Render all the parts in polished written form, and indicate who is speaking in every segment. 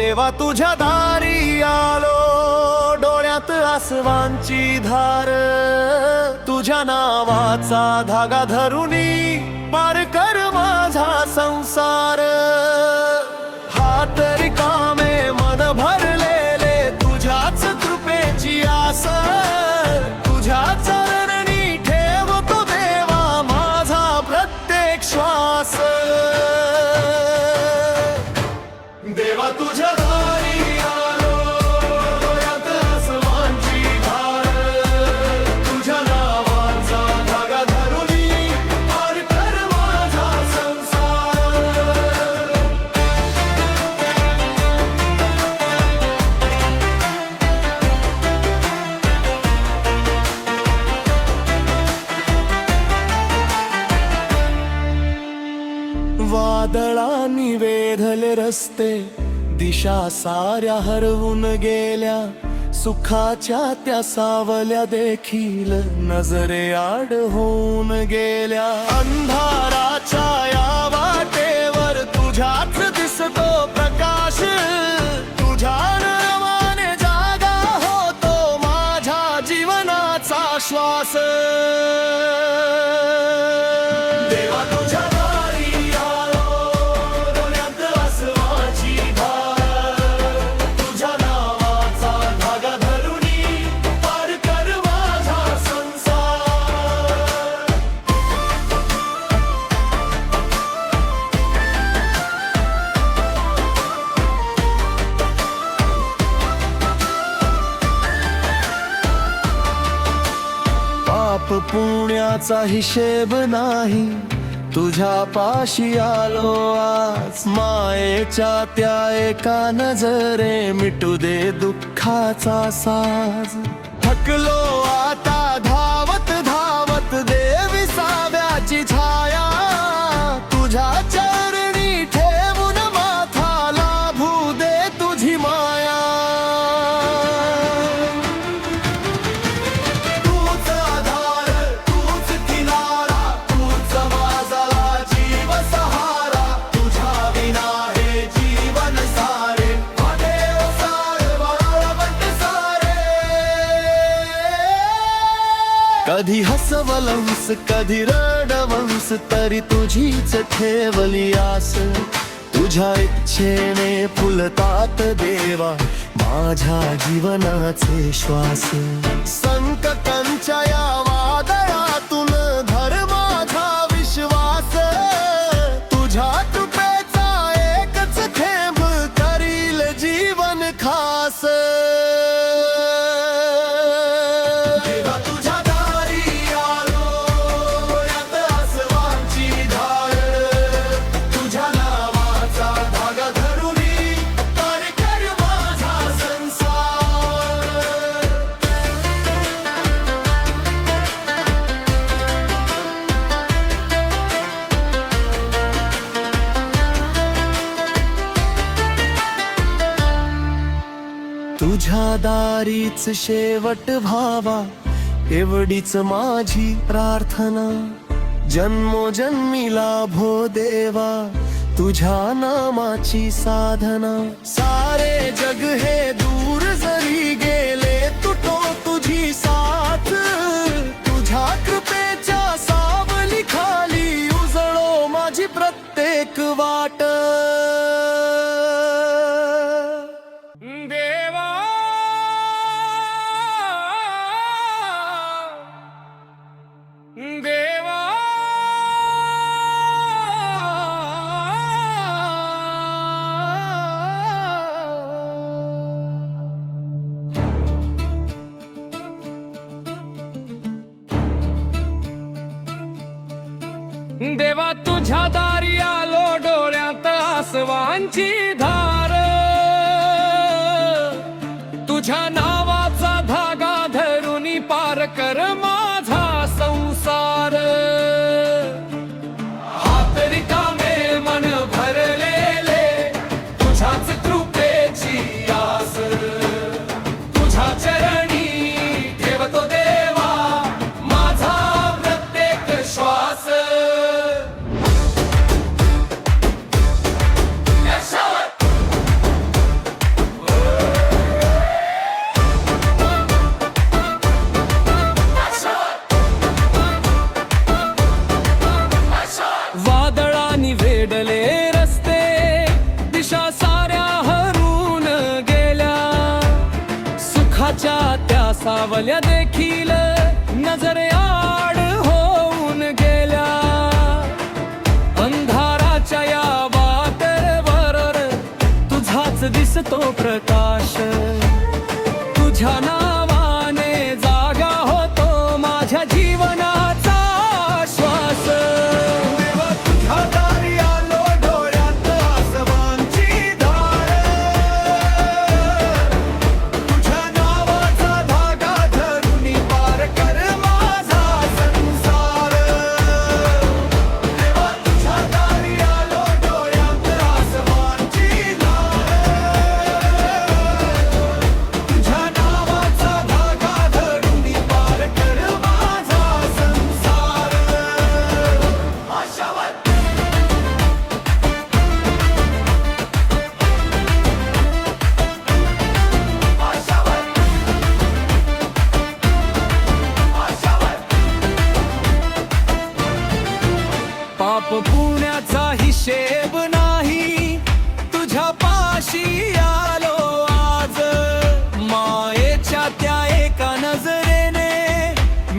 Speaker 1: देवा तुझ्या दारी आलो, डोळ्यात आसवांची धार, तुझ्या नावाचा धागा धरुनी पार कर माझा संसार. हात रिकामे मन भरलेले तुझ्याच कृपेची आस, तुझ्या चरणी ठेवतो देवा माझा प्रत्येक श्वास. देवा तुझ्या दारी आलो, डोळ्यात आसवांची धार, तुझ्या नावाचा धागा धरुनी पार कर माझा संसार. वादळांनी वेधले रस्ते, दिशा साऱ्या हरवून गेल्या, सुखाच्या त्या सावल्या देखील नजरे आड होऊन गेल्या. अंधाराच्या या वाटेवर तुझ्याच दिसतो प्रकाश, तुझ्या नावाने जागा होतो माझ्या जीवनाचा श्वास. देवा तुझ्या दारी आलो, डोळ्यात आसवांची धार, तुझ्या नावाचा धागा धरुनी पार कर माझा संसार. पाप पुण्याचा हिशेब नाही, तुझ्या पाशी आलो आज. मायेच्या त्या एका नजरे मिटू दे दुःखाचा साज. थकलो आता धावत धावत देवी साव्याची छाया, तुझ्या चरणी ठेवून माथा लाभू दे तुझी माया. तूच आधार, तूच किनारा, तूच माझा जीव सहारा, तुझ्या विना हे जीवन सारे देव सार वाळवंट सारे. कधी हसवलंस कधी रडवंस तरी तुझीच ठेवली आस. तुझ्या इच्छेने फुलतात देवा माझ्या जीवनाचे श्वास. संकटांच्या या वादळातून धर माझा विश्वास, तुझ्या कृपेचा एकच थेंब करील जीवन खास. देवा तुझ्या दारी आलो, डोळ्यात आसवांची धार, तुझ्या नावाचा धागा धरुनी पार कर माझा संसार. तुझ्या दारीच शेवट व्हावा एवढीच माझी प्रार्थना. जन्मोजन्मी लाभो देवा तुझ्या नामाची साधना. सारे जग हे दूर जरी गेले तुटो तुझी साथ, तुझ्या कृपेच्या सावली खाली उजळो माझी प्रत्येक वाट. देवा देवा देवा तुझ्या दारी आलो, डोळ्यात आसवांची धार, तुझ्या नावाचा धागा धरुनी पार कर माझा संसार. हात रिकामे मन भरलेले तुझ्याच कृपेची आस, तुझ्या चरणी ठेवतो देवा माझा प्रत्येक श्वास. अंधाराच्या त्या सावल्या देखील नजरे आड होऊन गेल्या. अंधाराच्या या वाटेवर तुझाच दिसतो प्रकाश. तुझ्या नावाने जागा होतो माझ्या जीवनाचा श्वास.
Speaker 2: देवा तुझ्या दारी आलो डोळ्यात आसमानची धार. तुझ्या नावाचा धागा धरून पार कर माझा संसार. देवा तुझ्या दारी आलो डोळ्यात आसमानची धार. तुझ्या नावाचा धागा धरून पार कर माझा संसार. आशावाद
Speaker 1: पाप पुण्याचा हिशेब नाही तुझ्या पाशी आलो आज. मायेच्या त्या एका नजरेने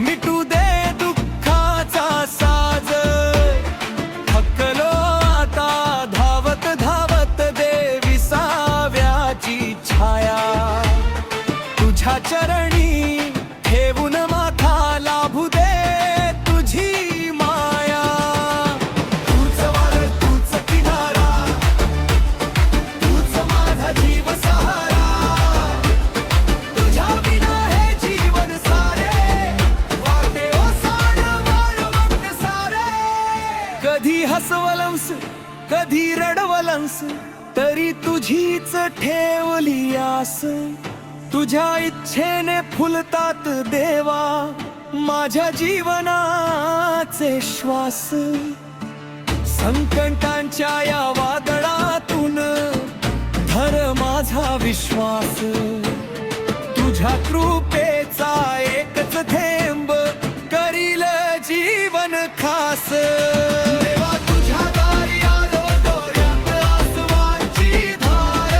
Speaker 1: मिटू दे दुःखाचा साज. थकलो आता धावत धावत देवी साव्याची छाया. तुझ्या चरणी ठेवून माथा लाभू दे तुझी माया.
Speaker 2: तूच वार तूच किनारा. तूच माझा जीव सहारा. तुझ्या विना हे जीवन सारे वाटे ओसाड वाळवंट सारे.
Speaker 1: कधी हसवलंस कधी रडवलंस तरी तुझीच ठेवली आस. तुझ्या इच्छेने फुलतात देवा माझ्या जीवनाचे श्वास. संकटांच्या या वादळातून धर माझा विश्वास. तुझ्या कृपेचा एकच थेंब करील जीवन खास.
Speaker 2: देवा तुझ्या दारी आलो डोळ्यात आसमानची धार.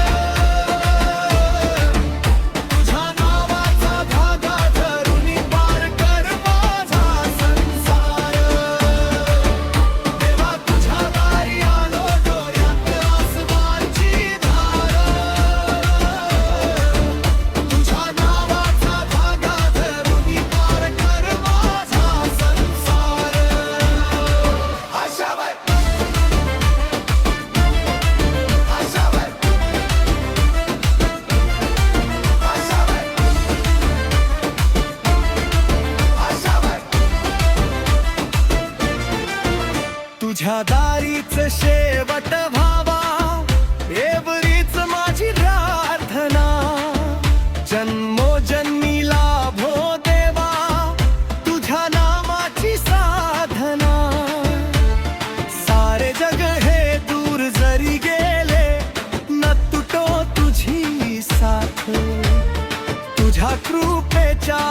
Speaker 2: तुझ्या नावाचा धागा धरून पार कर माझा संसार. देवा तुझ्या दारी आलो डोळ्यात आसमानची धार. तुझ्या नावाचा धागा धरून पार कर माझा संसार. आशावाद आशावाद आशावाद
Speaker 1: तुझ्या दारीच शेवट व्हावा एवढीच माझी प्रार्थना. जन्मोजन्मी लाभो देवा तुझ्या नामाची साधना. सारे जग हे दूर जरी गेले न तुटो तुझी साथ. तुझ्या कृपेच्या